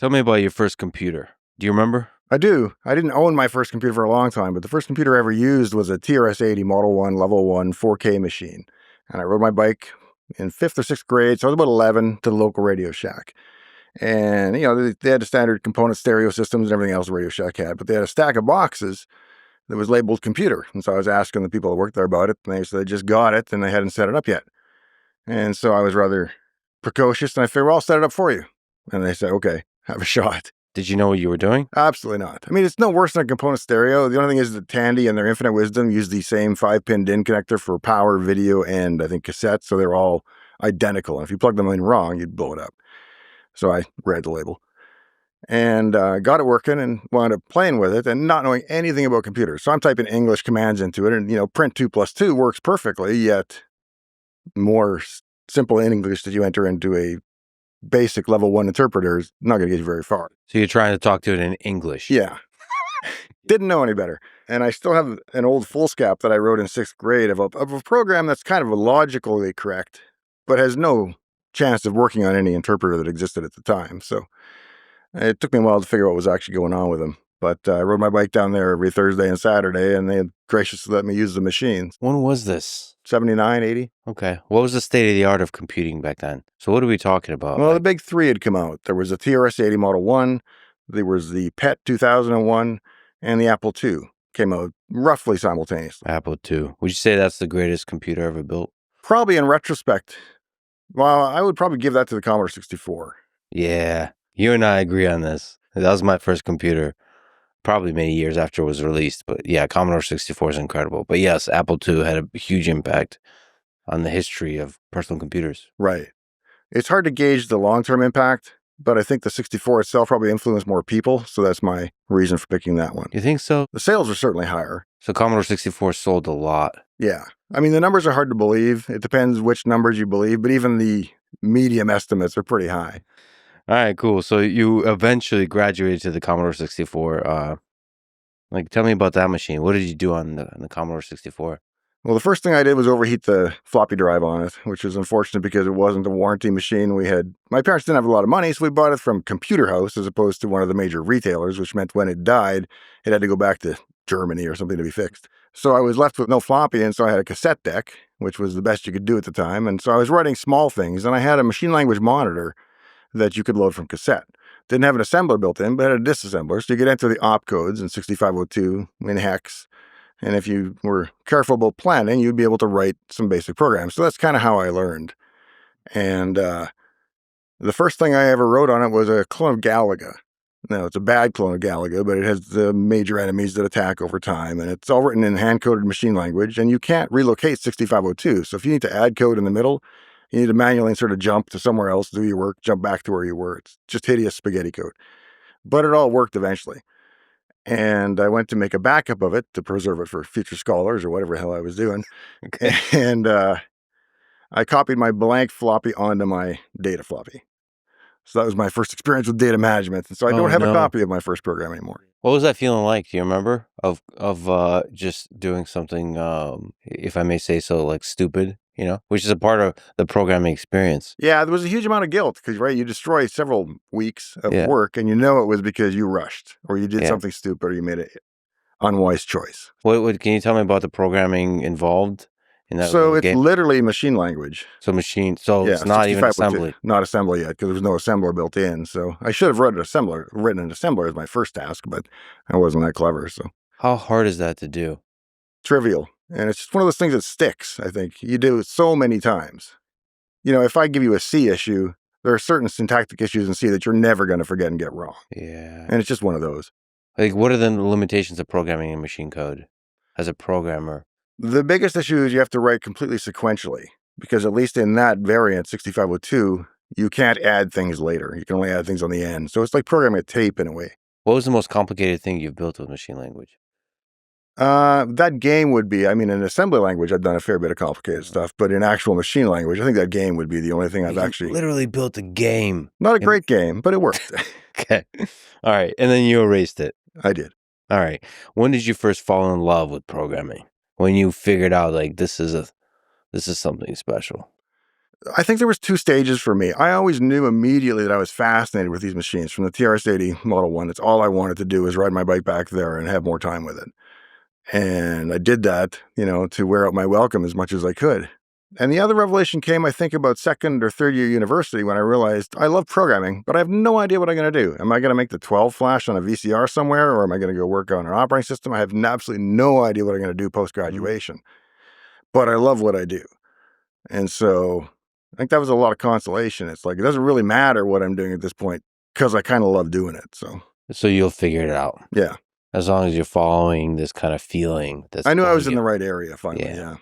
Tell me about your first computer. Do you remember? I do. I didn't own my first computer for a long time, but the first computer I ever used was a TRS-80 Model 1 Level 1 4K machine. And I rode my bike in 5th or 6th grade, so I was about 11, to the local Radio Shack. And, they had the standard component stereo systems and everything else Radio Shack had, but they had a stack of boxes that was labeled computer. And so I was asking the people that worked there about it, and they said they just got it and they hadn't set it up yet. And so I was rather precocious, and I figured, well, I'll set it up for you. And they said, okay, have a shot. Did you know what you were doing? Absolutely not. I mean, it's no worse than a component stereo. The only thing is that Tandy and their infinite wisdom use the same 5-pin DIN connector for power, video, and I think cassettes. So they're all identical. And if you plug them in wrong, you'd blow it up. So I read the label and got it working and wound up playing with it and not knowing anything about computers. So I'm typing English commands into it, and, print 2 + 2 works perfectly, yet more simple English that you enter into a basic level 1 interpreter is not going to get you very far. So you're trying to talk to it in English. Yeah. Didn't know any better. And I still have an old foolscap that I wrote in 6th grade of a program that's kind of logically correct, but has no chance of working on any interpreter that existed at the time. So it took me a while to figure out what was actually going on with them. But I rode my bike down there every Thursday and Saturday, and they had graciously let me use the machines. When was this? 79, 80. Okay. What was the state of the art of computing back then? So what are we talking about? Well, the big three had come out. There was a TRS-80 Model 1, there was the PET 2001, and the Apple II came out roughly simultaneously. Apple II. Would you say that's the greatest computer ever built? Probably in retrospect. Well, I would probably give that to the Commodore 64. Yeah. You and I agree on this. That was my first computer. Probably many years after it was released. But yeah, Commodore 64 is incredible. But yes, Apple II had a huge impact on the history of personal computers. Right. It's hard to gauge the long-term impact, but I think the 64 itself probably influenced more people. So that's my reason for picking that one. You think so? The sales are certainly higher. So Commodore 64 sold a lot. Yeah. I mean, the numbers are hard to believe. It depends which numbers you believe, but even the medium estimates are pretty high. All right, cool. So you eventually graduated to the Commodore 64. Tell me about that machine. What did you do on the Commodore 64? Well, the first thing I did was overheat the floppy drive on it, which was unfortunate because it wasn't a warranty machine. My parents didn't have a lot of money, so we bought it from Computer House as opposed to one of the major retailers, which meant when it died, it had to go back to Germany or something to be fixed. So I was left with no floppy, and so I had a cassette deck, which was the best you could do at the time. And so I was writing small things, and I had a machine language monitor that you could load from cassette. Didn't have an assembler built in, but had a disassembler, so you could enter the opcodes in 6502 in hex. And if you were careful about planning, you'd be able to write some basic programs. So that's kind of how I learned. And the first thing I ever wrote on it was a clone of Galaga. Now, it's a bad clone of Galaga, but it has the major enemies that attack over time. And it's all written in hand-coded machine language, and you can't relocate 6502. So if you need to add code in the middle, you need to manually sort of jump to somewhere else, do your work, jump back to where you were. It's just hideous spaghetti code. But it all worked eventually. And I went to make a backup of it to preserve it for future scholars or whatever the hell I was doing. Okay. And I copied my blank floppy onto my data floppy. So that was my first experience with data management. And so I don't have a copy of my first program anymore. What was that feeling like? Do you remember of just doing something, if I may say so, like stupid, which is a part of the programming experience? Yeah, there was a huge amount of guilt because, right, you destroy several weeks of work and it was because you rushed or you did something stupid or you made an unwise choice. Can you tell me about the programming involved in that So it's game? Literally machine language. So it's not even assembly. Not assembly yet because there was no assembler built in. So I should have written an assembler as my first task, but I wasn't that clever. So how hard is that to do? Trivial. And it's just one of those things that sticks, I think. You do it so many times. If I give you a C issue, there are certain syntactic issues in C that you're never going to forget and get wrong. Yeah. And it's just one of those. What are the limitations of programming in machine code as a programmer? The biggest issue is you have to write completely sequentially, because at least in that variant, 6502, you can't add things later. You can only add things on the end. So it's like programming a tape in a way. What was the most complicated thing you've built with machine language? That game would be, in assembly language, I've done a fair bit of complicated stuff, but in actual machine language, I think that game would be the only thing I've actually... literally built a game. Not a great game, but it worked. Okay. All right. And then you erased it. I did. All right. When did you first fall in love with programming? When you figured out, this is something special? I think there was 2 stages for me. I always knew immediately that I was fascinated with these machines. From the TRS-80 Model 1, it's all I wanted to do was ride my bike back there and have more time with it. And I did that, to wear out my welcome as much as I could. And the other revelation came, I think, about second or third year university when I realized I love programming, but I have no idea what I'm going to do. Am I going to make the 12 flash on a VCR somewhere, or am I going to go work on an operating system? I have absolutely no idea what I'm going to do post-graduation. But I love what I do. And so I think that was a lot of consolation. It's like, it doesn't really matter what I'm doing at this point because I kind of love doing it. So you'll figure it out. Yeah. As long as you're following this kind of feeling. I knew I was in the right area finally. Yeah.